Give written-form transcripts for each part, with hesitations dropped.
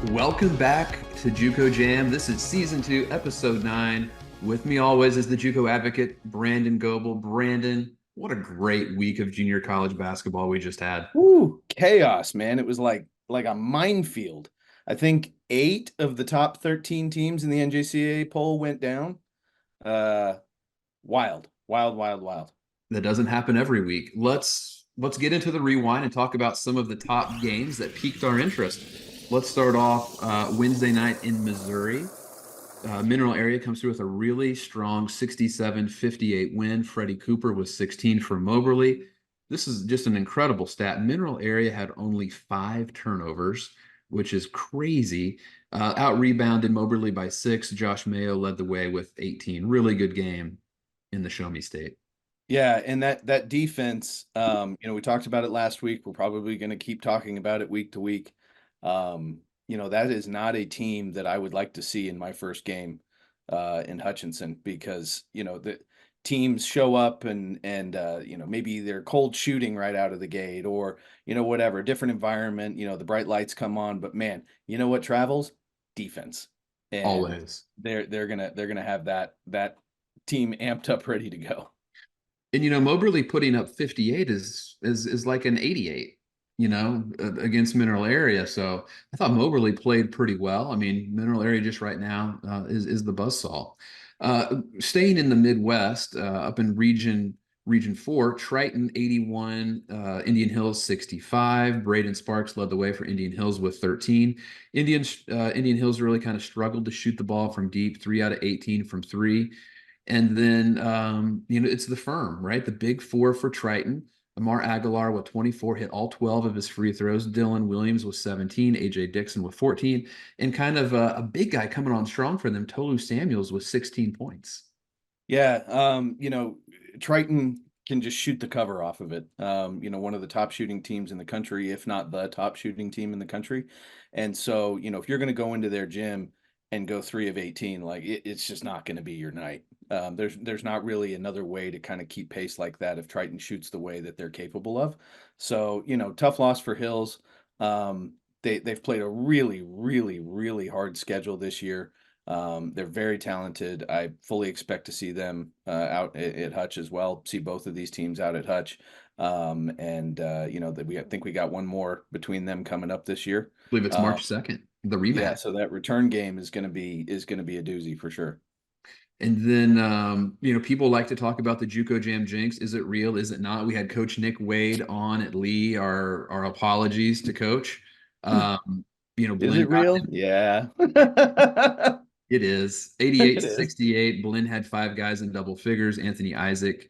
Welcome back to JUCO Jam. This is season 2, episode 9. With me always is the JUCO advocate, Brandon Goebel. Brandon, what a great week of junior college basketball we just had. Ooh, chaos, man. It was like a minefield. I think 8 of the top 13 teams in the NJCAA poll went down. Uh wild, wild, wild, wild. That doesn't happen every week. Let's get into the rewind and talk about some of the top games that piqued our interest. Let's start off Wednesday night in Missouri. Mineral Area comes through with a really strong 67-58 win. Freddie Cooper was 16 for Moberly. This is just an incredible stat. Mineral Area had only 5 turnovers, which is crazy. Out rebounded Moberly by 6. Josh Mayo led the way with 18. Really good game in the Show Me State. Yeah, and that defense, we talked about it last week. We're probably going to keep talking about it week to week. That is not a team that I would like to see in my first game in Hutchinson because, the teams show up and maybe they're cold shooting right out of the gate or, whatever, different environment, the bright lights come on, but man, you know what travels? Defense. And Always. they're gonna have that team amped up ready to go. And Moberly putting up 58 is like an 88, against Mineral Area. So I thought Moberly played pretty well. I mean, Mineral Area just right now is the buzzsaw. Staying in the Midwest, up in Region 4, Triton 81, Indian Hills 65. Braden Sparks led the way for Indian Hills with 13. Indian Hills really kind of struggled to shoot the ball from deep, 3 out of 18 from 3. And then, it's the firm, right? The big 4 for Triton. Amar Aguilar with 24 hit all 12 of his free throws. Dylan Williams with 17. AJ Dixon with 14. And kind of a big guy coming on strong for them, Tolu Samuels with 16 points. Yeah, Triton can just shoot the cover off of it. One of the top shooting teams in the country, if not the top shooting team in the country. And so, if you're going to go into their gym and go 3 of 18, like it's just not going to be your night. There's not really another way to kind of keep pace like that if Triton shoots the way that they're capable of. So, tough loss for Hills. They've played a really, really, really hard schedule this year. They're very talented. I fully expect to see them out at Hutch as well. See both of these teams out at Hutch, I think we got one more between them coming up this year. I believe it's March 2nd, the Yeah, rematch. so that return game is gonna be a doozy for sure. And then, people like to talk about the JUCO Jam jinx. Is it real? Is it not? We had Coach Nick Wade on at Lee. Our apologies to Coach. Is Blinn it got real? Yeah. it is It is. 88-68. Blinn had 5 guys in double figures. Anthony Isaac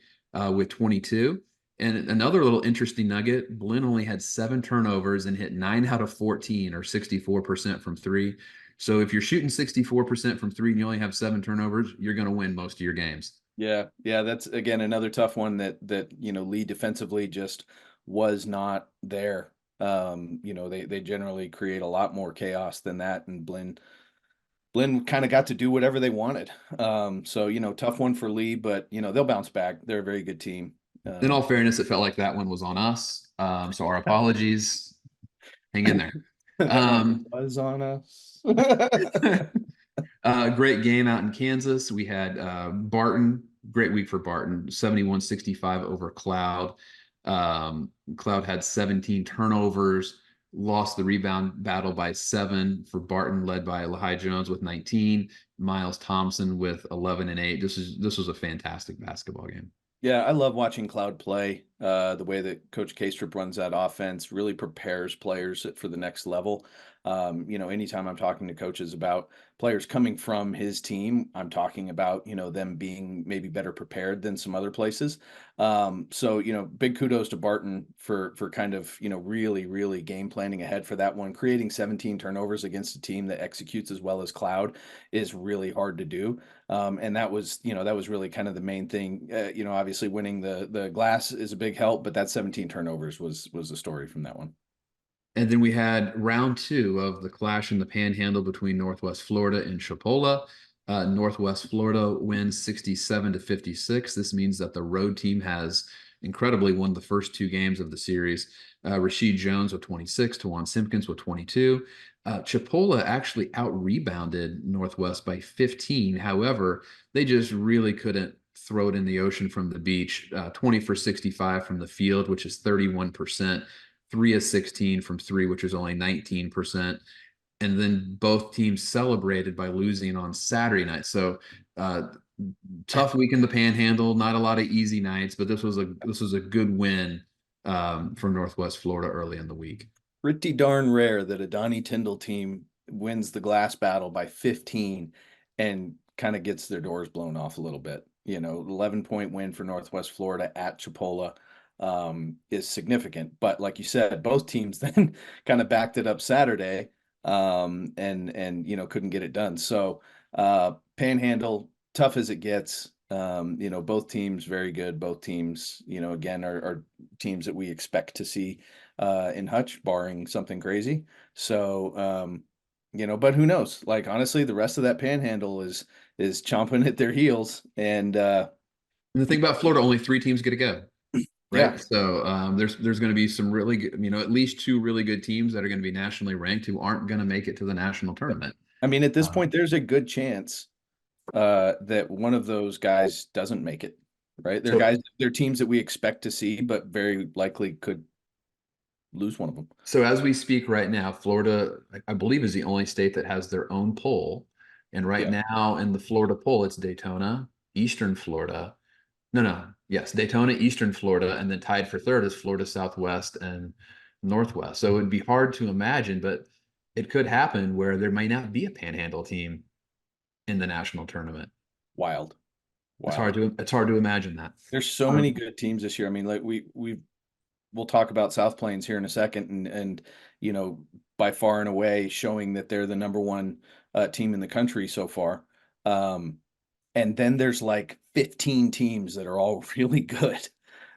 with 22. And another little interesting nugget, Blinn only had 7 turnovers and hit 9 out of 14 or 64% from 3. So if you're shooting 64% from 3 and you only have 7 turnovers, you're going to win most of your games. Yeah, yeah, that's again another tough one that Lee defensively just was not there. They generally create a lot more chaos than that, and Blinn kind of got to do whatever they wanted. So tough one for Lee, but they'll bounce back. They're a very good team. In all fairness, it felt like that one was on us. So our apologies. Hang in there. That one was on us. Great game out in Kansas. We had Barton, great week for Barton, 71-65 over Cloud. Cloud had 17 turnovers, lost the rebound battle by 7 for Barton, led by Lahai Jones with 19, Miles Thompson with 11 and 8. This was a fantastic basketball game. Yeah, I love watching Cloud play. The way that Coach Kaystrup runs that offense really prepares players for the next level. Anytime I'm talking to coaches about players coming from his team, I'm talking about, them being maybe better prepared than some other places. Big kudos to Barton for kind of, really, really game planning ahead for that one. Creating 17 turnovers against a team that executes as well as Cloud is really hard to do. And that was really kind of the main thing. Obviously winning the glass is a big help, but that 17 turnovers was the story from that one. And then we had round 2 of the clash in the Panhandle between Northwest Florida and Chipola. Northwest Florida wins 67-56. This means that the road team has incredibly won the first two games of the series. Rashid Jones with 26, Tawan Simpkins with 22. Chipola actually out rebounded Northwest by 15. However, they just really couldn't throw it in the ocean from the beach. 20 for 65 from the field, which is 31%, 3 of 16 from three, which is only 19%. And then both teams celebrated by losing on Saturday night. So tough week in the Panhandle, not a lot of easy nights, but this was a good win from Northwest Florida early in the week. Pretty darn rare that a Donnie Tyndall team wins the glass battle by 15 and kind of gets their doors blown off a little bit. 11-point win for Northwest Florida at Chipola is significant. But like you said, both teams then kind of backed it up Saturday and couldn't get it done. So Panhandle, tough as it gets. Both teams very good. Both teams, again, are teams that we expect to see in Hutch, barring something crazy. So, but who knows? Like honestly, the rest of that Panhandle is chomping at their heels, and And the thing about Florida, only three teams get to go, yeah, right? So there's going to be some really good, at least two really good teams that are going to be nationally ranked who aren't going to make it to the national tournament. I mean, at this Uh, point, there's a good chance that one of those guys doesn't make it. Right? They're so guys, they're teams that we expect to see, but very likely could lose one of them. So as we speak right now, Florida, I believe, is the only state that has their own poll. And right Yeah, now in the Florida poll, it's Daytona, Eastern Florida. No, no, yes, Daytona, Eastern Florida, and then tied for third is Florida Southwest and Northwest. So it would be hard to imagine, but it could happen where there may not be a Panhandle team in the national tournament. wild, It's hard wild. to it's hard to imagine that. There's so many Um, good teams this year. I mean, like we'll talk about South Plains here in a second, and you know, by far and away showing that they're the number one team in the country so far. Um, and then there's like 15 teams that are all really good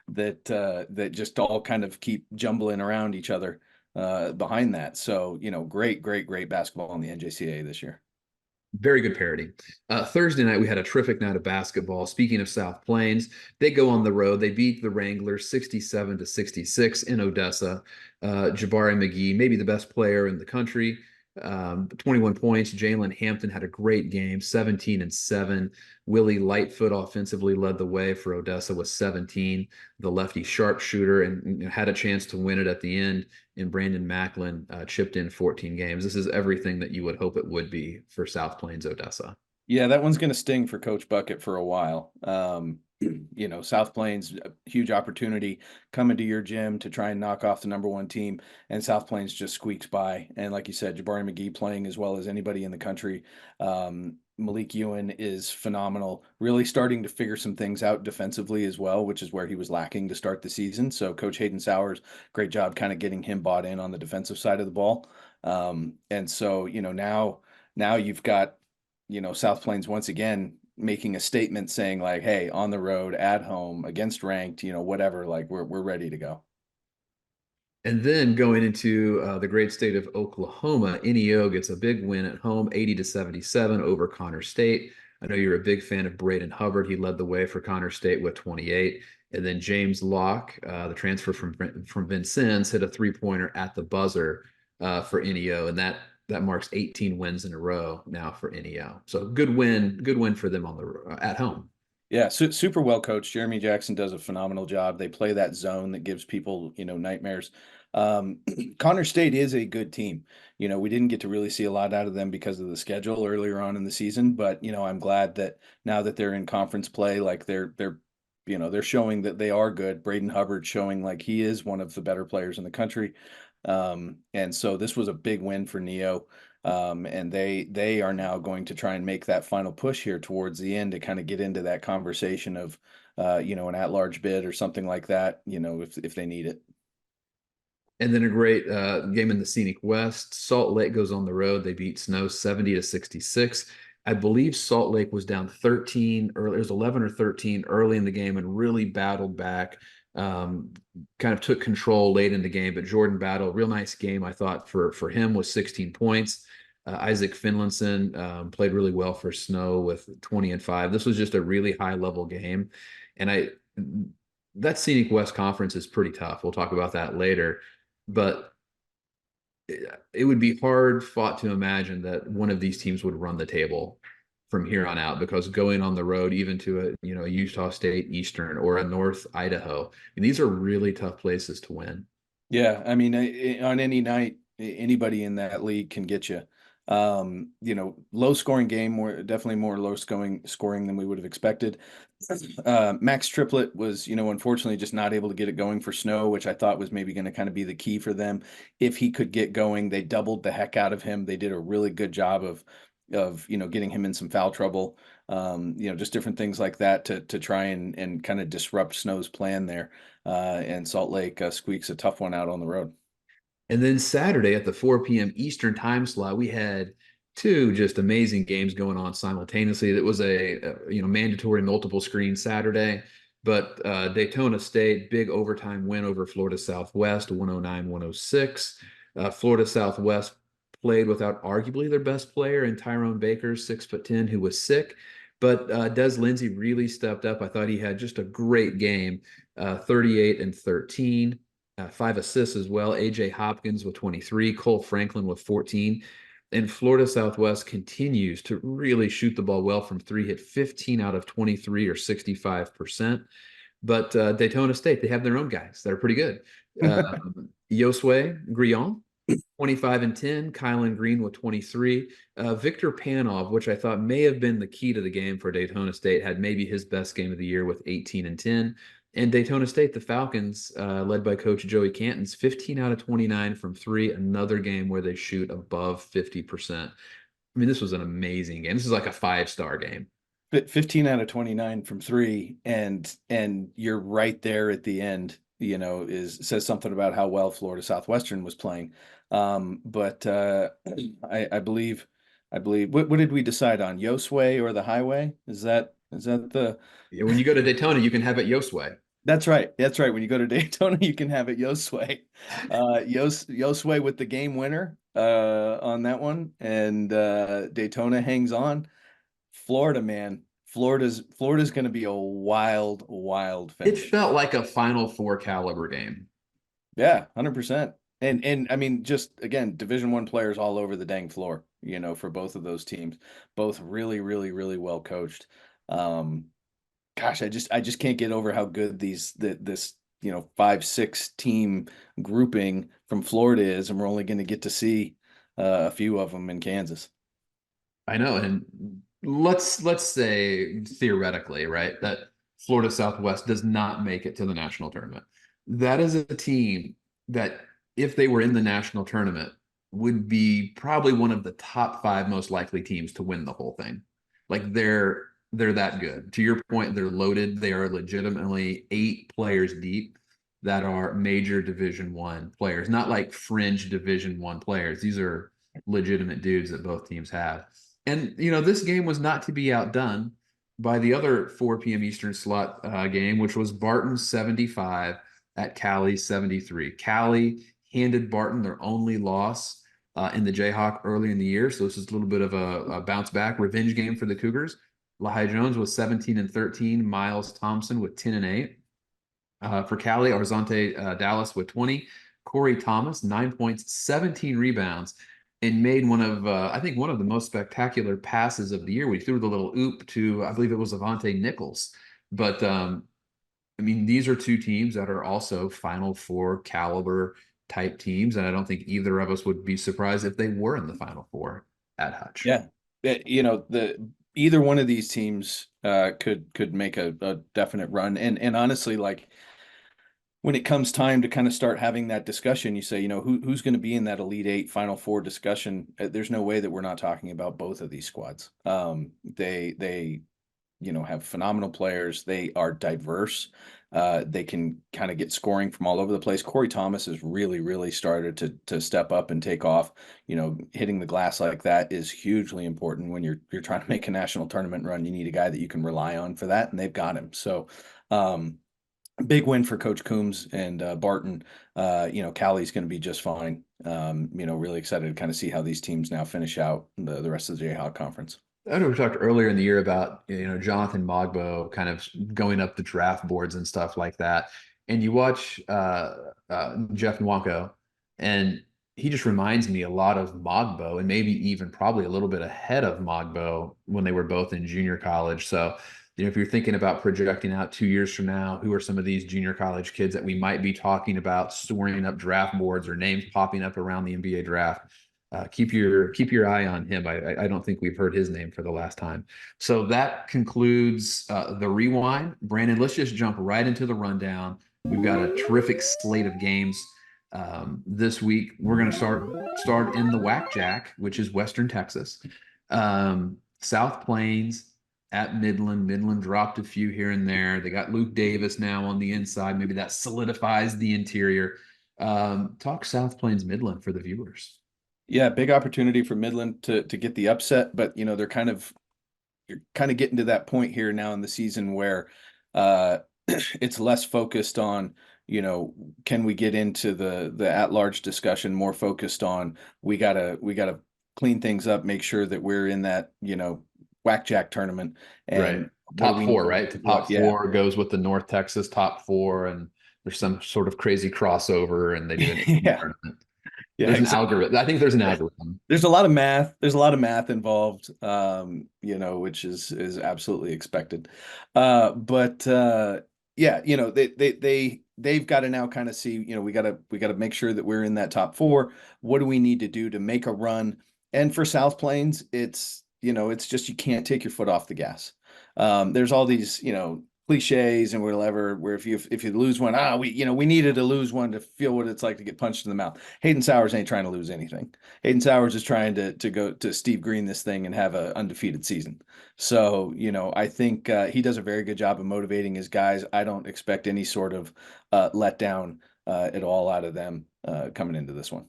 that just all kind of keep jumbling around each other behind that. So, great, great, great basketball in the NJCAA this year. Very good parody. Thursday night, we had a terrific night of basketball. Speaking of South Plains, they go on the road. They beat the Wranglers 67 to 66 in Odessa. Jabari McGee, maybe the best player in the country, 21 points. Jalen Hampton had a great game, 17 and 7. Willie Lightfoot offensively led the way for Odessa with 17, the lefty sharpshooter, and had a chance to win it at the end. And Brandon Macklin chipped in 14 games. This is everything that you would hope it would be for South Plains Odessa. Yeah, that one's going to sting for Coach Bucket for a while. South Plains, a huge opportunity coming to your gym to try and knock off the number one team, and South Plains just squeaks by. And like you said, Jabari McGee playing as well as anybody in the country. Malik Ewan is phenomenal, really starting to figure some things out defensively as well, which is where he was lacking to start the season. So Coach Hayden Sowers, great job kind of getting him bought in on the defensive side of the ball. And so, now you've got South Plains once again making a statement saying like, hey, on the road, at home, against ranked, whatever, like we're ready to go. And then going into the great state of Oklahoma, NEO gets a big win at home, 80 to 77 over Connor State. I know you're a big fan of Braden Hubbard. He led the way for Connor State with 28. And then James Locke, the transfer from Vincennes, hit a three-pointer at the buzzer for NEO, and that marks 18 wins in a row now for NEO. So good win for them on the at home. Yeah, super well coached. Jeremy Jackson does a phenomenal job. They play that zone that gives people, nightmares. Connor State is a good team. We didn't get to really see a lot out of them because of the schedule earlier on in the season, but I'm glad that now that they're in conference play, like they're showing that they are good. Braden Hubbard showing like he is one of the better players in the country. And so this was a big win for Neo. And they are now going to try and make that final push here towards the end to kind of get into that conversation of an at-large bid or something like that, if they need it. And then a great game in the Scenic West. Salt Lake goes on the road. They beat Snow 70 to 66. I believe Salt Lake was down 13 early. It was 11 or 13 early in the game and really battled back. Kind of took control late in the game, but Jordan Battle, real nice game, I thought, for him was 16 points. Isaac Finlinson played really well for Snow with 20 and 5. This was just a really high level game. And that scenic West Conference is pretty tough. We'll talk about that later, but it would be hard fought to imagine that one of these teams would run the table from here on out, because going on the road, even to a a Utah State Eastern or a North Idaho, and these are really tough places to win. Yeah, I mean, on any night, anybody in that league can get you. Low scoring game, more definitely more low scoring than we would have expected. Max Triplet was, unfortunately just not able to get it going for Snow, which I thought was maybe going to kind of be the key for them. If he could get going, they doubled the heck out of him. They did a really good job of getting him in some foul trouble. Just different things like that to try and kind of disrupt Snow's plan there. And Salt Lake squeaks a tough one out on the road. And then Saturday at the 4 p.m. Eastern time slot, we had two just amazing games going on simultaneously. That was a mandatory multiple screen Saturday, but Daytona State big overtime win over Florida Southwest 109-106. Florida Southwest played without arguably their best player in Tyrone Baker, 6'10", who was sick. But Des Lindsey really stepped up. I thought he had just a great game, 38 and 13. 5 assists as well. AJ Hopkins with 23, Cole Franklin with 14. And Florida Southwest continues to really shoot the ball well from three, hit 15 out of 23 or 65%. But Daytona State, they have their own guys that are pretty good. Josue Grion, 25 and 10. Kylan Green with 23. Victor Panov, which I thought may have been the key to the game for Daytona State, had maybe his best game of the year with 18 and 10. And Daytona State, the Falcons, led by Coach Joey Cantons, 15 out of 29 from three, another game where they shoot above 50%. I mean, this was an amazing game. This is like a five-star game. 15 out of 29 from three, and you're right there at the end, is says something about how well Florida Southwestern was playing. But I believe what did we decide on? Josue or the highway? Is that the When you go to Daytona, you can have it Josue. That's right. That's right. When you go to Daytona, you can have it Josue. Josue with the game winner on that one. And Daytona hangs on. Florida, man. Florida's going to be a wild, wild It finish. felt like a Final Four caliber game. Yeah, 100%. And I mean, just again, Division I players all over the dang floor, for both of those teams. Both really, really, really well coached. Um, Gosh, I just can't get over how good this 5-6 team grouping from Florida is, and we're only going to get to see a few of them in Kansas. I know, and let's say theoretically, right, that Florida Southwest does not make it to the national tournament. That is a team that, if they were in the national tournament, would be probably one of the top five most likely teams to win the whole thing. Like they're that good. To your point, they're loaded. They are legitimately 8 players deep that are major Division I players, not like fringe Division I players. These are legitimate dudes that both teams have. And this game was not to be outdone by the other 4 p.m. Eastern slot game, which was Barton 75 at Cali 73. Cali handed Barton their only loss in the Jayhawk early in the year, so this is a little bit of a bounce back revenge game for the Cougars. Lahai Jones was 17 and 13. Miles Thompson with 10 and 8. For Cali, Arzante Dallas with 20. Corey Thomas, 9 points, 17 rebounds, and made I think one of the most spectacular passes of the year. We threw the little oop to, I believe it was Avante Nichols. But I mean, these are two teams that are also Final Four caliber type teams, and I don't think either of us would be surprised if they were in the Final Four at Hutch. Yeah, the either one of these teams could make a definite run, and honestly, like when it comes time to kind of start having that discussion, you say, who's going to be in that Elite Eight Final Four discussion? There's no way that we're not talking about both of these squads. They have phenomenal players. They are diverse. They can kind of get scoring from all over the place. Corey Thomas has really, really started to step up and take off. Hitting the glass like that is hugely important when you're trying to make a national tournament run. You need a guy that you can rely on for that, and they've got him. So, big win for Coach Coombs and Barton. Cali's going to be just fine. Really excited to kind of see how these teams now finish out the rest of the Jayhawk Conference. I know we talked earlier in the year about Jonathan Mogbo kind of going up the draft boards and stuff like that, and you watch Jeff Nwanko, and he just reminds me a lot of Mogbo, and maybe even probably a little bit ahead of Mogbo when they were both in junior college. So, if you're thinking about projecting out 2 years from now, who are some of these junior college kids that we might be talking about soaring up draft boards or names popping up around the NBA draft? Keep your eye on him. I don't think we've heard his name for the last time. So that concludes the rewind. Brandon, let's just jump right into the rundown. We've got a terrific slate of games this week. We're going to start in the Whack Jack, which is Western Texas. South Plains at Midland. Midland dropped a few here and there. They got Luke Davis now on the inside. Maybe that solidifies the interior. Talk South Plains Midland for the viewers. Yeah, big opportunity for Midland to get the upset, but they're kind of you're kind of getting to that point here now in the season where uh it's less focused on, can we get into the at-large discussion, more focused on we gotta clean things up, make sure that we're in that, whack-jack tournament. Right. And what do Top we four, need right? to The do? top Yeah. four goes with the North Texas top four, and there's some sort of crazy crossover, and they do an in Yeah. tournament. Yeah, There's an exactly. algorithm. I think there's an algorithm. There's a lot of math. There's a lot of math involved, which is absolutely expected. But yeah, they've got to now kind of see, we gotta make sure that we're in that top four. What do we need to do to make a run? And for South Plains, it's just you can't take your foot off the gas. There's all these, cliches and whatever, where if you lose one, we needed to lose one to feel what it's like to get punched in the mouth. Hayden Sowers ain't trying to lose anything. Hayden Sowers is trying to go to Steve Green this thing and have an undefeated season. So, I think he does a very good job of motivating his guys. I don't expect any sort of letdown at all out of them coming into this one.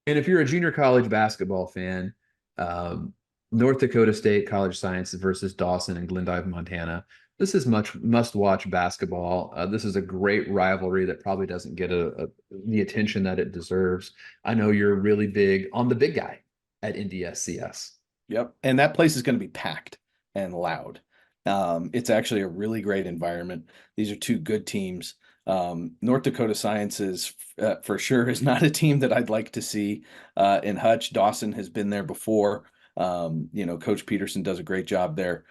And if you're a junior college basketball fan, um, North Dakota State College Science versus Dawson and Glendive, Montana. This is much must-watch basketball. This is a great rivalry that probably doesn't get the attention that it deserves. I know you're really big on the big guy at NDSCS. Yep. And that place is going to be packed and loud. It's actually a really great environment. These are two good teams. North Dakota Sciences, for sure, is not a team that I'd like to see in Hutch. Dawson has been there before. Coach Peterson does a great job there.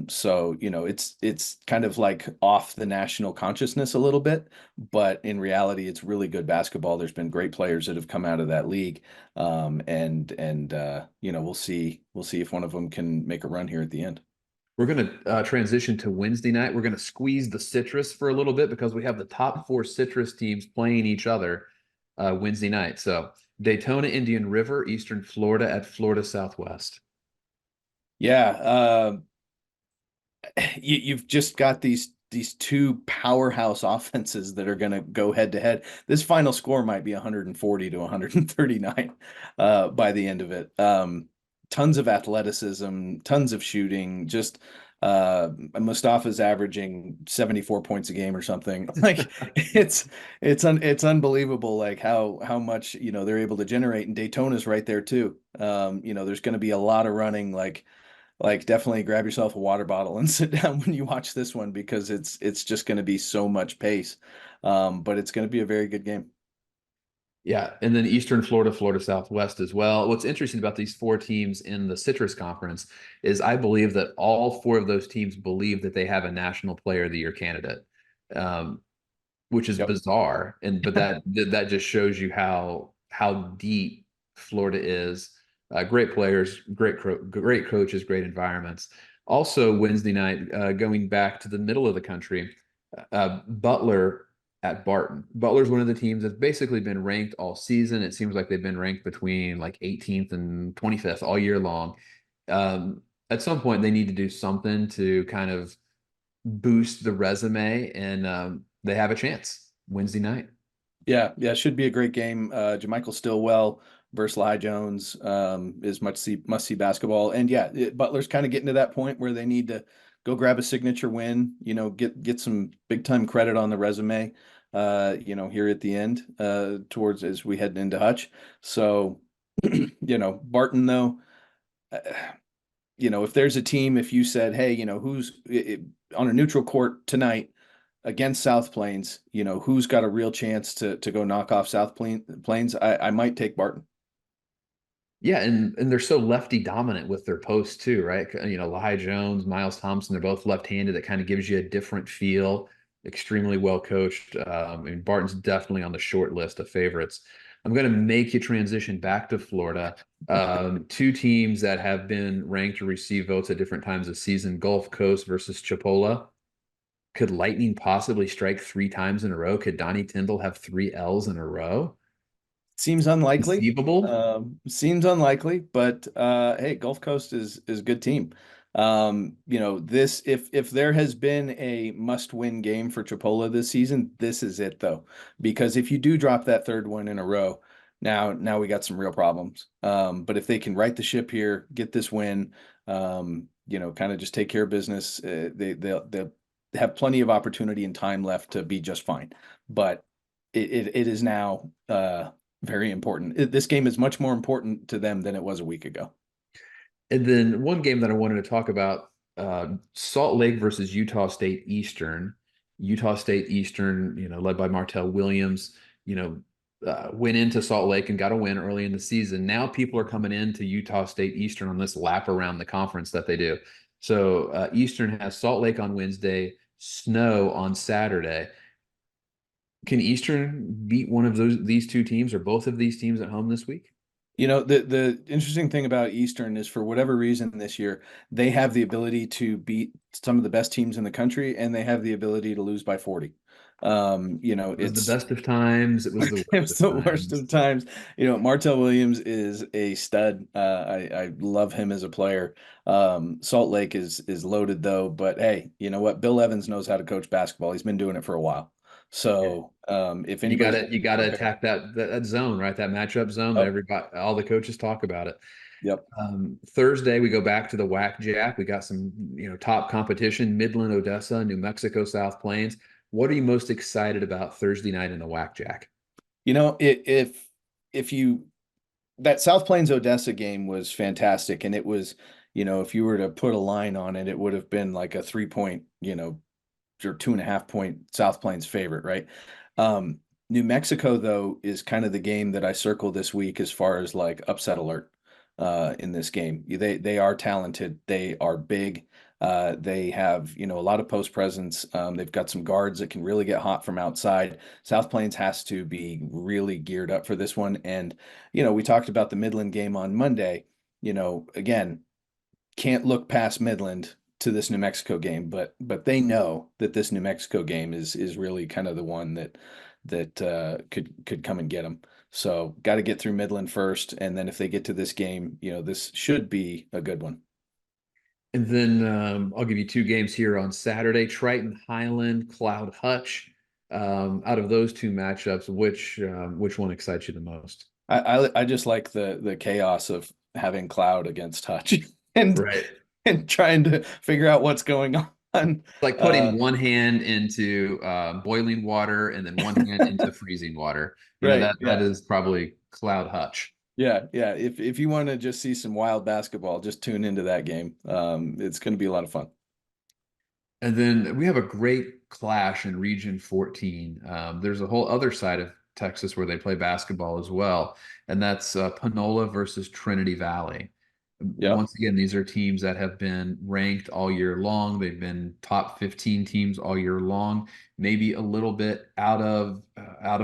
So it's kind of like off the national consciousness a little bit, but in reality, it's really good basketball. There's been great players that have come out of that league, and we'll see if one of them can make a run here at the end. We're going to transition to Wednesday night. We're going to squeeze the citrus for a little bit because we have the top four citrus teams playing each other Wednesday night. So Daytona Indian River, Eastern Florida at Florida Southwest. Yeah, you've just got these two powerhouse offenses that are going to go head to head. This final score might be 140 to 139 by the end of it. Tons of athleticism, tons of shooting. Just Mustafa's averaging 74 points a game or something. Like it's unbelievable. Like how much they're able to generate. And Daytona's right there too. There's going to be a lot of running. Like definitely grab yourself a water bottle and sit down when you watch this one because it's just going to be so much pace. But it's going to be a very good game. Yeah, and then Eastern Florida, Florida Southwest as well. What's interesting about these four teams in the Citrus Conference is I believe that all four of those teams believe that they have a National Player of the Year candidate, um, which is Yep. bizarre. And but that just shows you how deep Florida is. Great players, great coaches, great environments. Also, Wednesday night, going back to the middle of the country, Butler at Barton. Butler's one of the teams that's basically been ranked all season. It seems like they've been ranked between like 18th and 25th all year long. At some point, they need to do something to kind of boost the resume, and they have a chance Wednesday night. Yeah, yeah, should be a great game. Jamichael Stillwell versus Lai Jones is must see basketball. And yeah, Butler's kind of getting to that point where they need to go grab a signature win, get some big time credit on the resume, here at the end, towards as we head into Hutch. So, Barton though, uh, if there's a team, if you said, hey, who's on a neutral court tonight against South Plains, who's got a real chance to go knock off Plains, I might take Barton. Yeah, and they're so lefty dominant with their posts too, right? Lahai Jones, Miles Thompson, they're both left-handed. That kind of gives you a different feel. Extremely well coached. And Barton's definitely on the short list of favorites. I'm going to make you transition back to Florida. Two teams that have been ranked or received votes at different times of season: Gulf Coast versus Chipola. Could Lightning possibly strike 3 times in a row? Could Donnie Tyndall have 3 L's in a row? Seems unlikely. Conceivable. Seems unlikely, but hey, Gulf Coast is a good team. This if there has been a must-win game for Chipola this season, this is it though. Because if you do drop that third one in a row, now we got some real problems. But if they can right the ship here, get this win, kind of just take care of business, they'll have plenty of opportunity and time left to be just fine. But it is now very important. This game is much more important to them than it was a week ago. And then one game that I wanted to talk about, Salt Lake versus Utah State Eastern. Utah State Eastern, led by Martell Williams, went into Salt Lake and got a win early in the season. Now people are coming into Utah State Eastern on this lap around the conference that they do. So Eastern has Salt Lake on Wednesday, Snow on Saturday. Can Eastern beat one of these two teams or both of these teams at home this week? The interesting thing about Eastern is for whatever reason this year, they have the ability to beat some of the best teams in the country, and they have the ability to lose by 40. It was the It's best of times. It was the it worst was of the worst times. of times. Martell Williams is a stud. I love him as a player. Salt Lake is loaded though, but hey, you know what? Bill Evans knows how to coach basketball. He's been doing it for a while. Yeah. So if You anybody's gotta you gotta attack that zone, right? That matchup zone that oh, everybody all the coaches talk about it. yep. Thursday we go back to the Whack Jack. We got some top competition: Midland, Odessa, New Mexico, South Plains. What are you most excited about Thursday night in the Whack Jack? If you that South Plains Odessa game was fantastic, and it was, if you were to put a line on it, it would have been like a 3 point, or 2.5 point South Plains favorite, right? New Mexico though is kind of the game that I circle this week as far as like upset alert in this game. They are talented, they are big. They have, a lot of post presence. They've got some guards that can really get hot from outside. South Plains has to be really geared up for this one. And, we talked about the Midland game on Monday. Again, can't look past Midland to this New Mexico game, but they know that this New Mexico game is really kind of the one that could come and get them. So got to get through Midland first, and then if they get to this game, this should be a good one. And then I'll give you two games here on Saturday: Triton Highland, Cloud Hutch. Out of those two matchups, which one excites you the most? I just like the chaos of having Cloud against Hutch and Right. and trying to figure out what's going on. Like Uh, putting one hand into boiling water and then one hand into freezing water. right, That yeah. is probably Cloud Hutch. Yeah, yeah. If you want to just see some wild basketball, just tune into that game. It's going to be a lot of fun. And then we have a great clash in Region 14. There's a whole other side of Texas where they play basketball as well, and that's Panola versus Trinity Valley. Yeah. Once again, these are teams that have been ranked all year long. They've been top 15 teams all year long, maybe a little bit out of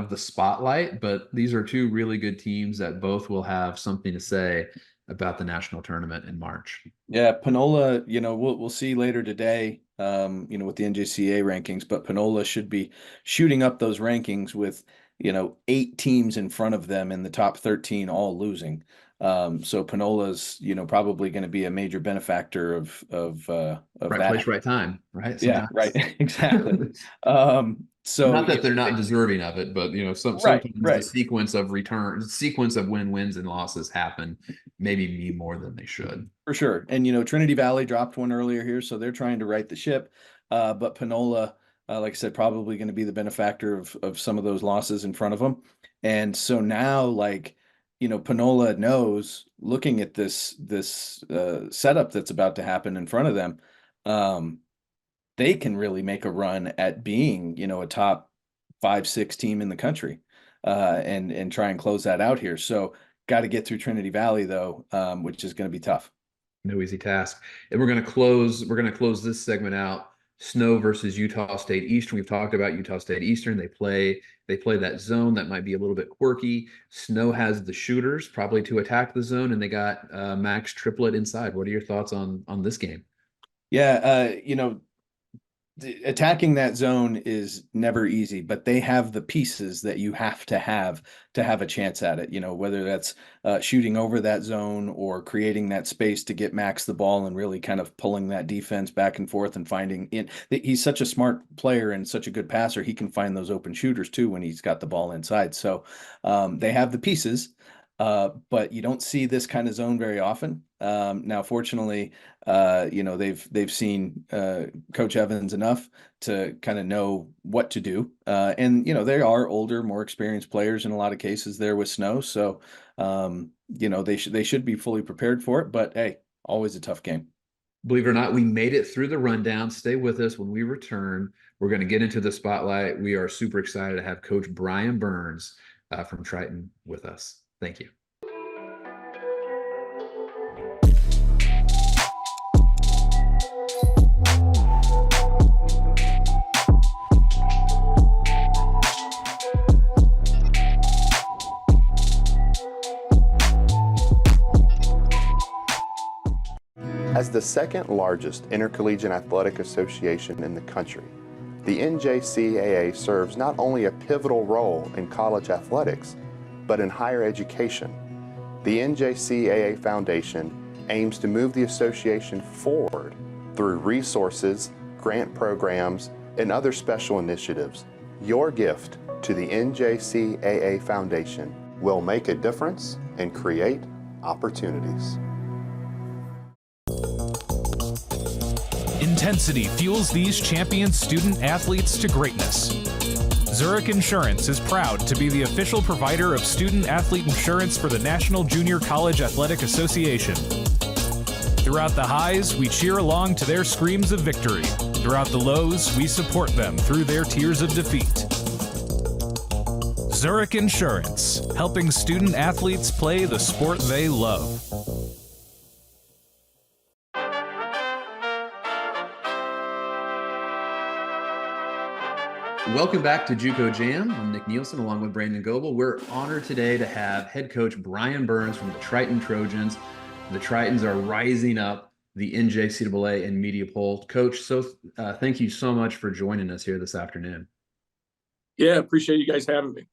the spotlight, but these are two really good teams that both will have something to say about the national tournament in March. Yeah, Panola, we'll see later today, with the NJCA rankings, but Panola should be shooting up those rankings with, 8 teams in front of them in the top 13 all losing. So Panola's, probably going to be a major benefactor of Right that. place, right time, right? Yeah, right. Sometimes. Exactly. So Not that they're not deserving of it, but right, sometimes the right. sequence of wins and losses happen, maybe me more than they should. For sure. And Trinity Valley dropped one earlier here, so they're trying to right the ship. But Panola, like I said, probably going to be the benefactor of some of those losses in front of them. And so now, like, Panola knows, looking at this setup that's about to happen in front of them, um, they can really make a run at being, a top 5, 6 team in the country, and try and close that out here. So got to get through Trinity Valley though, which is going to be tough. No easy task. And we're gonna close this segment out. Snow versus Utah State Eastern. We've talked about Utah State Eastern. They play that zone that might be a little bit quirky. Snow has the shooters probably to attack the zone, and they got Max Triplet inside. What are your thoughts on this game? Yeah, attacking that zone is never easy, but they have the pieces that you have to have a chance at it. Whether that's shooting over that zone or creating that space to get Max the ball and really kind of pulling that defense back and forth and finding in. He's such a smart player and such a good passer. He can find those open shooters too when he's got the ball inside. So they have the pieces. But you don't see this kind of zone very often. Now, fortunately, they've seen Coach Evans enough to kind of know what to do, and they are older, more experienced players in a lot of cases there with Snow, so they should be fully prepared for it. But hey, always a tough game. Believe it or not, we made it through the rundown. Stay with us when we return. We're going to get into the spotlight. We are super excited to have Coach Brian Burns from Triton with us. Thank you. As the second largest intercollegiate athletic association in the country, the NJCAA serves not only a pivotal role in college athletics, but in higher education. The NJCAA Foundation aims to move the association forward through resources, grant programs, and other special initiatives. Your gift to the NJCAA Foundation will make a difference and create opportunities. Intensity fuels these champion student athletes to greatness. Zurich Insurance is proud to be the official provider of student athlete insurance for the National Junior College Athletic Association. Throughout the highs, we cheer along to their screams of victory. Throughout the lows, we support them through their tears of defeat. Zurich Insurance, helping student athletes play the sport they love. Welcome back to JUCO Jam. I'm Nick Nielsen along with Brandon Goebel. We're honored today to have head coach Brian Burns from the Triton Trojans. The Tritons are rising up the NJCAA and media poll. Coach, thank you so much for joining us here this afternoon. Yeah, appreciate you guys having me.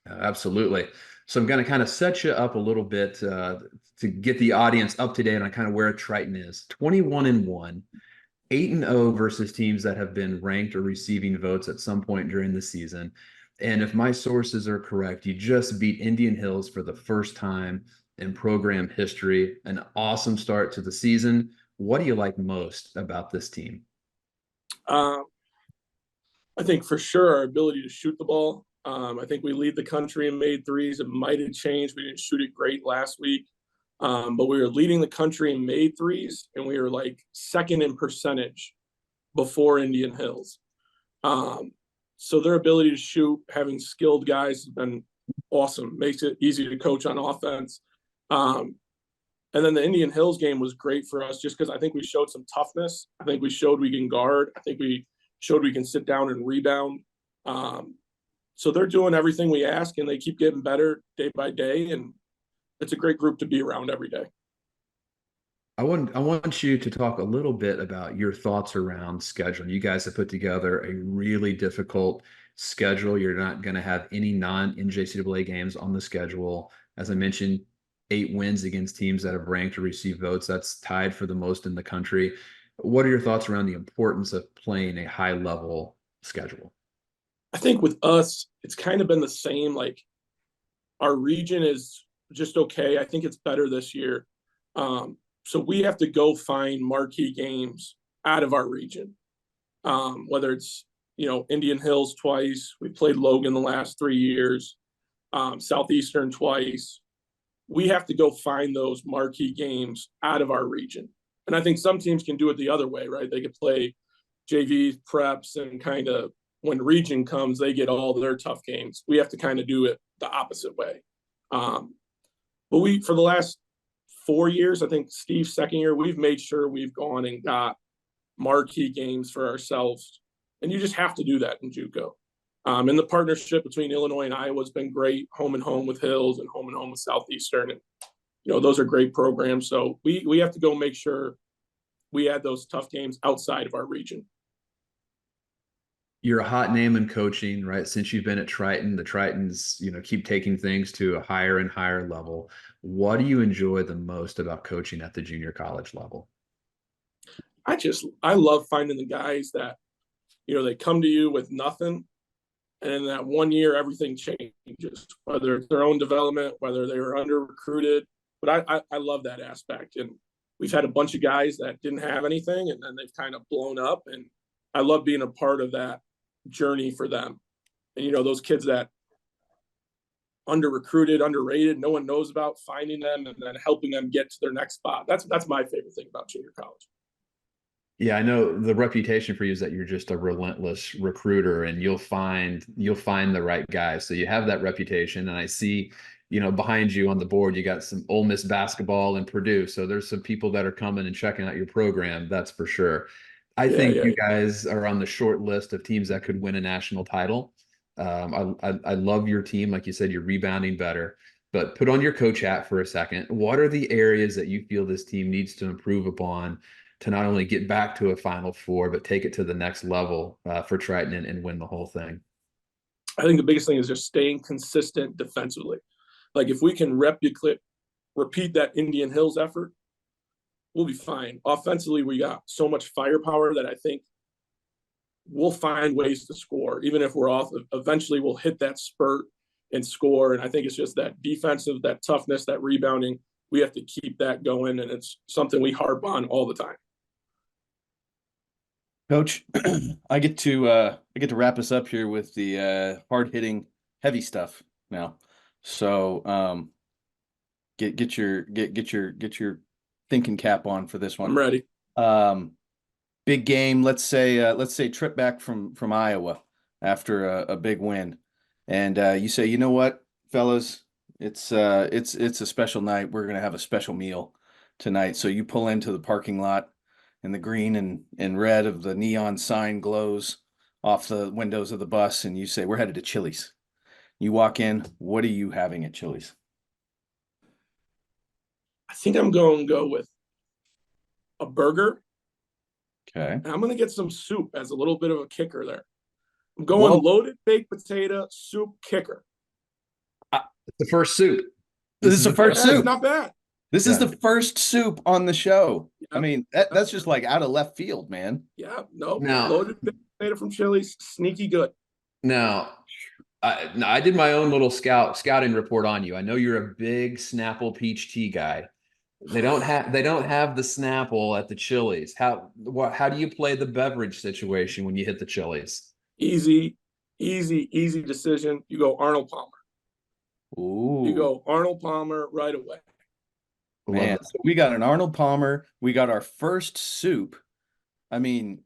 Absolutely. So I'm going to kind of set you up a little bit to get the audience up to date on kind of where Triton is. 21-1. 8-0 versus teams that have been ranked or receiving votes at some point during the season. And if my sources are correct, you just beat Indian Hills for the first time in program history. An awesome start to the season. What do you like most about this team? I think for sure our ability to shoot the ball. I think we lead the country in made threes. It might have changed. We didn't shoot it great last week. But we were leading the country in made threes, and we were like second in percentage before Indian Hills. So their ability to shoot, having skilled guys, has been awesome. Makes it easy to coach on offense. And then the Indian Hills game was great for us just because I think we showed some toughness. I think we showed we can guard. I think we showed we can sit down and rebound. So they're doing everything we ask, and they keep getting better day by day. And it's a great group to be around every day. I want you to talk a little bit about your thoughts around scheduling. You guys have put together a really difficult schedule. You're not going to have any non-NJCAA games on the schedule. As I mentioned, 8 wins against teams that have ranked or received votes. That's tied for the most in the country. What are your thoughts around the importance of playing a high-level schedule? I think with us, it's kind of been the same. Like, our region is just okay. I think it's better this year. So we have to go find marquee games out of our region. Whether it's, Indian Hills twice, we played Logan the last 3 years, Southeastern twice, we have to go find those marquee games out of our region. And I think some teams can do it the other way, right? They could play JV preps and kind of when region comes, they get all their tough games. We have to kind of do it the opposite way. But we, for the last 4 years, I think Steve's second year, we've made sure we've gone and got marquee games for ourselves. And you just have to do that in JUCO. And the partnership between Illinois and Iowa has been great, home and home with Hills and home with Southeastern. And, those are great programs. So we have to go make sure we add those tough games outside of our region. You're a hot name in coaching, right? Since you've been at Triton, the Tritons, keep taking things to a higher and higher level. What do you enjoy the most about coaching at the junior college level? I love finding the guys that, they come to you with nothing. And in that 1 year, everything changes, whether it's their own development, whether they were under recruited. But I love that aspect. And we've had a bunch of guys that didn't have anything and then they've kind of blown up. And I love being a part of that journey for them. And, those kids that under recruited, underrated, no one knows about, finding them and then helping them get to their next spot. That's my favorite thing about junior college. Yeah, I know the reputation for you is that you're just a relentless recruiter and you'll find the right guys. So you have that reputation. And I see, behind you on the board, you got some Ole Miss basketball and Purdue. So there's some people that are coming and checking out your program. That's for sure. I think you guys are on the short list of teams that could win a national title. I love your team. Like you said, you're rebounding better. But put on your coach hat for a second. What are the areas that you feel this team needs to improve upon to not only get back to a Final Four, but take it to the next level for Triton and win the whole thing? I think the biggest thing is just staying consistent defensively. Like if we can repeat that Indian Hills effort, we'll be fine. Offensively, we got so much firepower that I think we'll find ways to score. Even if we're off, eventually we'll hit that spurt and score. And I think it's just that defensive, that toughness, that rebounding. We have to keep that going, and it's something we harp on all the time. Coach, I get to wrap us up here with the hard-hitting, heavy stuff now. So get your thinking cap on for this one. I'm ready. Big game. Let's say trip back from Iowa after a big win, and you say, you know what, fellas, it's a special night. We're gonna have a special meal tonight. So you pull into the parking lot, and the green and red of the neon sign glows off the windows of the bus, and you say, we're headed to Chili's. You walk in. What are you having at Chili's? I think I'm going to go with a burger. Okay. And I'm going to get some soup as a little bit of a kicker there. I'm going loaded baked potato soup kicker. The first soup. This is the first soup. It's not bad. This is the first soup on the show. Yeah. I mean, that's just like out of left field, man. Yeah, loaded baked potato from Chili's, sneaky good. Now, I did my own little scouting report on you. I know you're a big Snapple peach tea guy. They don't have the Snapple at the Chili's. How do you play the beverage situation when you hit the Chili's? Easy decision. You go Arnold Palmer. Ooh. You go Arnold Palmer right away. Man, so we got an Arnold Palmer. We got our first soup. I mean,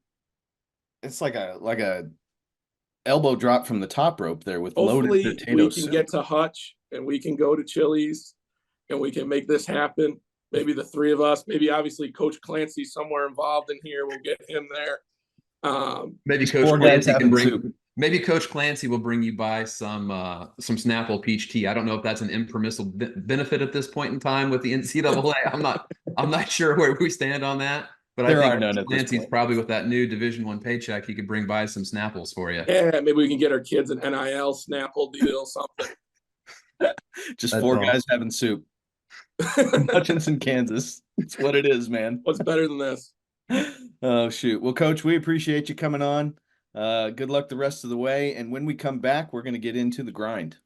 it's like a elbow drop from the top rope there with hopefully loaded potato soup. We can get to Hutch and we can go to Chili's and we can make this happen. Maybe the three of us, maybe obviously Coach Clancy somewhere involved in here. We'll get him there. Maybe Coach Clancy can bring soup. Maybe Coach Clancy will bring you by some Snapple peach tea. I don't know if that's an impermissible benefit at this point in time with the NCAA. I'm not sure where we stand on that. But I think Clancy's probably with that new Division I paycheck, he could bring by some Snapples for you. Yeah, maybe we can get our kids an NIL Snapple deal, something. Just four guys having soup. Hutchinson, Kansas. That's what it is, man. What's better than this? Oh, shoot. Well, Coach, we appreciate you coming on. Good luck the rest of the way. And when we come back, we're going to get into the grind.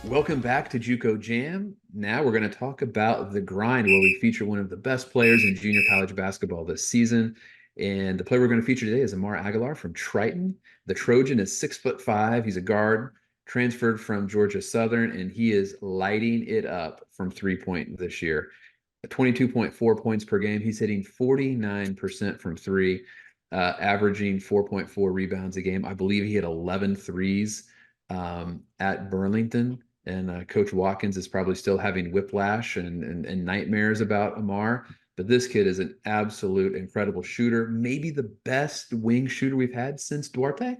Welcome back to JUCO Jam. Now we're going to talk about the grind, where we feature one of the best players in junior college basketball this season. And the player we're going to feature today is Amar Aguilar from Triton. The Trojan is 6'5". He's a guard, transferred from Georgia Southern, and he is lighting it up from 3-point this year. 22.4 points per game. He's hitting 49% from three, averaging 4.4 rebounds a game. I believe he had 11 threes at Burlington. And Coach Watkins is probably still having whiplash and nightmares about Amar. But this kid is an absolute incredible shooter, maybe the best wing shooter we've had since Duarte.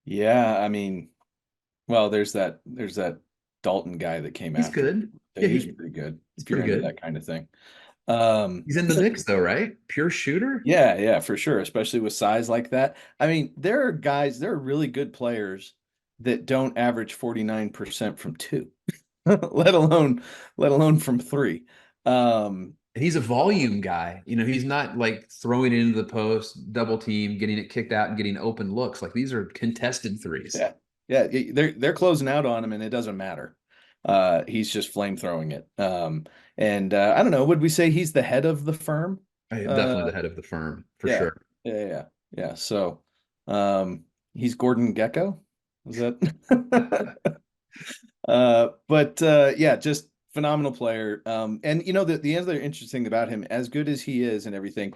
Yeah, I mean, well, there's that Dalton guy that came He's after him. good. Yeah, He's pretty good he's if you're pretty into good. that kind of thing. He's in the mix though, right? Pure shooter. Yeah, for sure, especially with size like that. I mean, there are really good players that don't average 49% from two, let alone from three. And he's a volume guy. He's not like throwing it into the post, double team, getting it kicked out and getting open looks. Like these are contested threes. Yeah, they're closing out on him, and it doesn't matter. He's just flame throwing it. And I don't know, would we say he's the head of the firm? Definitely the head of the firm for Yeah, sure. yeah. So, he's Gordon Gecko. Is that? But yeah, just phenomenal player. And the other interesting thing about him, as good as he is and everything,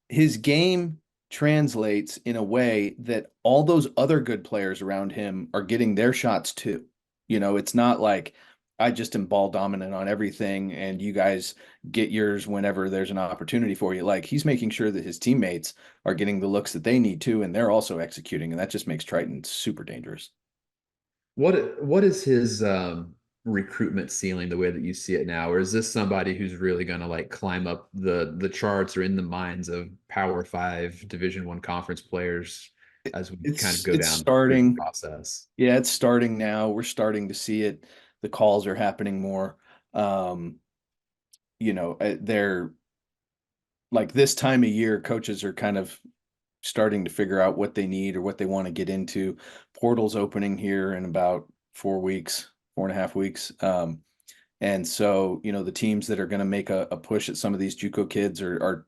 his game translates in a way that all those other good players around him are getting their shots too. It's not like I just am ball dominant on everything and you guys get yours whenever there's an opportunity for you. Like he's making sure that his teammates are getting the looks that they need to, and they're also executing, and that just makes Triton super dangerous. What is his recruitment ceiling the way that you see it now? Or is this somebody who's really going to like climb up the charts or in the minds of Power Five Division I conference players as we kind of go It's down through the starting. process? Yeah, it's starting now. We're starting to see it. The calls are happening more. They're like this time of year, coaches are kind of starting to figure out what they need or what they want to get into. Portal's opening here in about 4 weeks, 4.5 weeks. And so, the teams that are going to make a push at some of these JUCO kids are,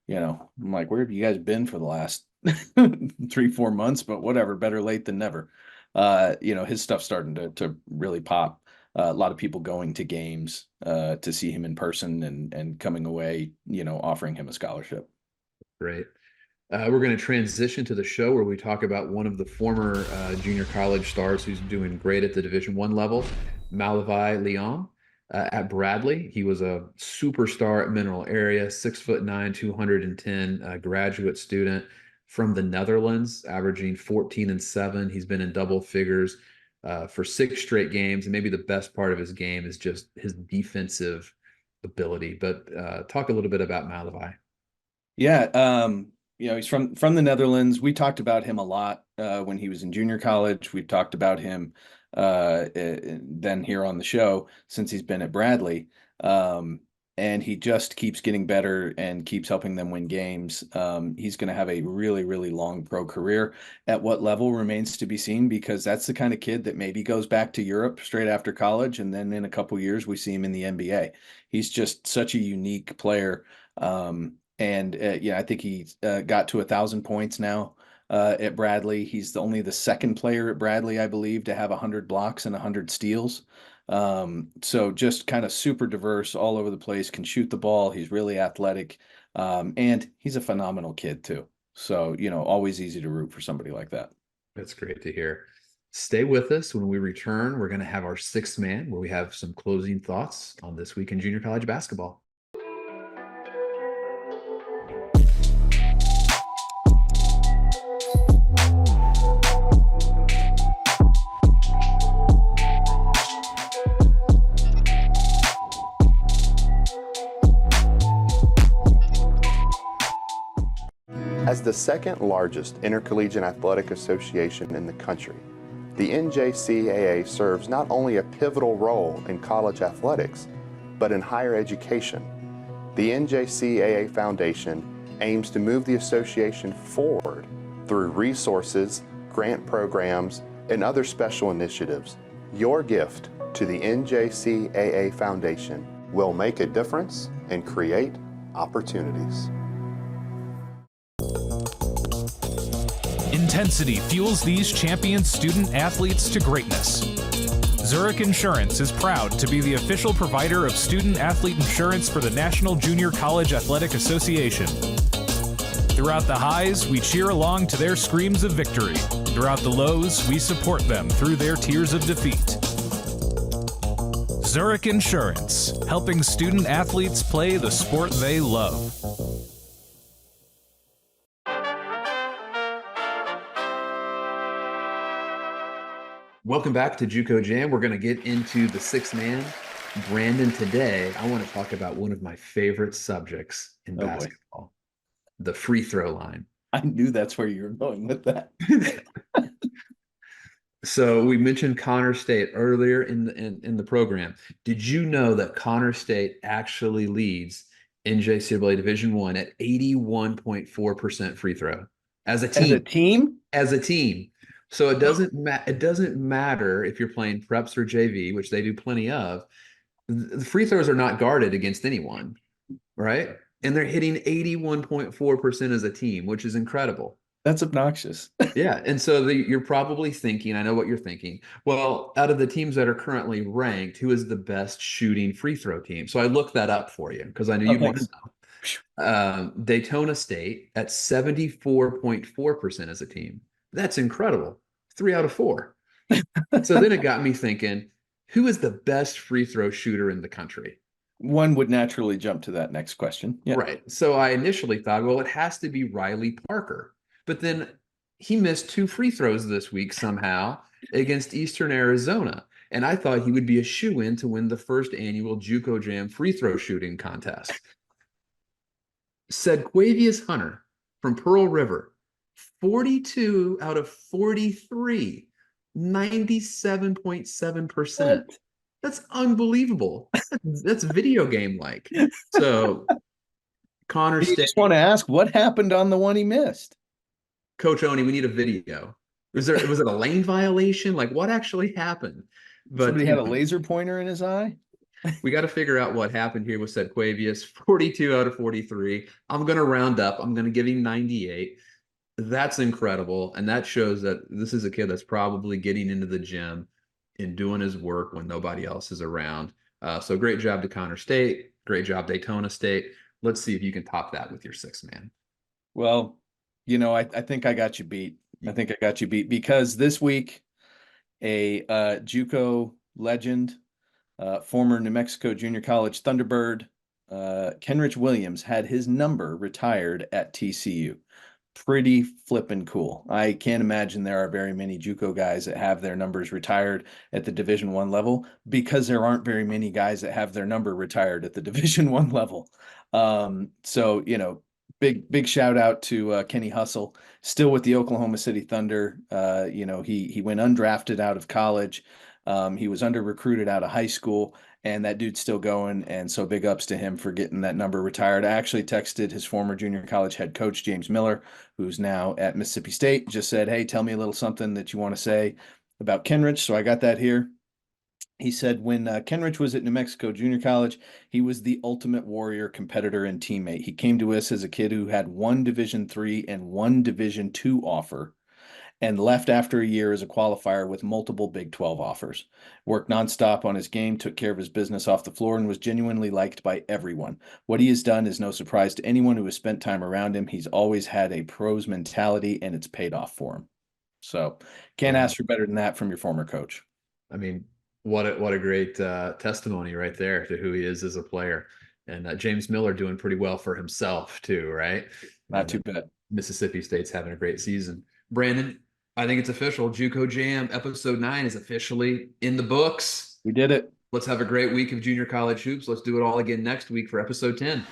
I'm like, where have you guys been for the last 3-4 months? But whatever, better late than never. His stuff's starting to really pop. A lot of people going to games to see him in person and coming away, offering him a scholarship. Great. We're going to transition to the show where we talk about one of the former junior college stars who's doing great at the Division I level, Malavai Leon. At Bradley, he was a superstar at Mineral Area, 6'9", 210, graduate student from the Netherlands, averaging 14 and 7. He's been in double figures for 6 straight games, and maybe the best part of his game is just his defensive ability. But talk a little bit about Malavai. Yeah, he's from the Netherlands. We talked about him a lot when he was in junior college. We've talked about him then here on the show since he's been at Bradley. And he just keeps getting better and keeps helping them win games. He's going to have a really, really long pro career. At what level remains to be seen, because that's the kind of kid that maybe goes back to Europe straight after college, and then in a couple years we see him in the NBA. He's just such a unique player. I think he got to 1,000 points now at Bradley. He's only the second player at Bradley, I believe, to have 100 blocks and 100 steals. So just kind of super diverse, all over the place, can shoot the ball. He's really athletic, and he's a phenomenal kid too. So, always easy to root for somebody like that. That's great to hear. Stay with us. When we return, we're going to have our sixth man, where we have some closing thoughts on this week in junior college basketball. As the second largest intercollegiate athletic association in the country, the NJCAA serves not only a pivotal role in college athletics, but in higher education. The NJCAA Foundation aims to move the association forward through resources, grant programs, and other special initiatives Your gift to the NJCAA Foundation will make a difference and create opportunities. Intensity fuels these champion student athletes to greatness. Zurich Insurance is proud to be the official provider of student athlete insurance for the National Junior College Athletic Association. Throughout the highs, we cheer along to their screams of victory. Throughout the lows, we support them through their tears of defeat. Zurich Insurance, helping student athletes play the sport they love. Welcome back to JUCO Jam. We're going to get into the sixth man. Brandon, today I want to talk about one of my favorite subjects in basketball, the free throw line. I knew that's where you were going with that. So we mentioned Connor State earlier in the program. Did you know that Connor State actually leads NJCAA Division I at 81.4% free throw as a team? As a team? As a team. So it doesn't matter if you're playing preps or JV, which they do plenty of. The free throws are not guarded against anyone, right? And they're hitting 81.4% as a team, which is incredible. That's obnoxious. Yeah. And so you're probably thinking, I know what you're thinking. Well, out of the teams that are currently ranked, who is the best shooting free throw team? So I looked that up for you because I knew you'd want to know. Daytona State at 74.4% as a team. That's incredible. 3 out of 4. So then it got me thinking, who is the best free throw shooter in the country? One would naturally jump to that next question. Yeah. Right. So I initially thought, well, it has to be Riley Parker. But then he missed 2 free throws this week somehow against Eastern Arizona. And I thought he would be a shoo-in to win the first annual JUCO Jam free throw shooting contest. Sedquavius Hunter from Pearl River, 42 out of 43, 97.7%. That's unbelievable. That's video game like. So Connor State. I just want to ask, what happened on the one he missed? Coach Oni, we need a video. Was it a lane violation? Like, what actually happened? But somebody had a laser pointer in his eye. We got to figure out what happened here with Sedquavius. 42 out of 43. I'm going to round up. I'm going to give him 98. That's incredible. And that shows that this is a kid that's probably getting into the gym and doing his work when nobody else is around. So great job to Connor State. Great job, Daytona State. Let's see if you can top that with your sixth man. Well, you know, I think I got you beat. I think I got you beat because this week, a JUCO legend, former New Mexico Junior College Thunderbird, Kenrich Williams, had his number retired at TCU. Pretty flippin' cool. I can't imagine there are very many JUCO guys that have their numbers retired at the Division I level because there aren't very many guys that have their number retired at the Division I level. So, you know, big shout out to Kenny Hustle, still with the Oklahoma City Thunder. You know, he went undrafted out of college. He was under recruited out of high school, and that dude's still going. And so big ups to him for getting that number retired. I actually texted his former junior college head coach, James Miller, who's now at Mississippi State, just said, hey, tell me a little something that you want to say about Kenrich. So I got that here. He said when Kenrich was at New Mexico Junior College, he was the ultimate warrior, competitor, and teammate. He came to us as a kid who had 1 Division III and 1 Division II offer and left after a year as a qualifier with multiple Big 12 offers. Worked nonstop on his game, took care of his business off the floor, and was genuinely liked by everyone. What he has done is no surprise to anyone who has spent time around him. He's always had a pros mentality, and it's paid off for him. So can't ask for better than that from your former coach. I mean, what a great testimony right there to who he is as a player. And James Miller doing pretty well for himself too, right? Not too bad. Mississippi State's having a great season. Brandon, I think it's official. JUCO Jam episode 9 is officially in the books. We did it. Let's have a great week of junior college hoops. Let's do it all again next week for episode 10.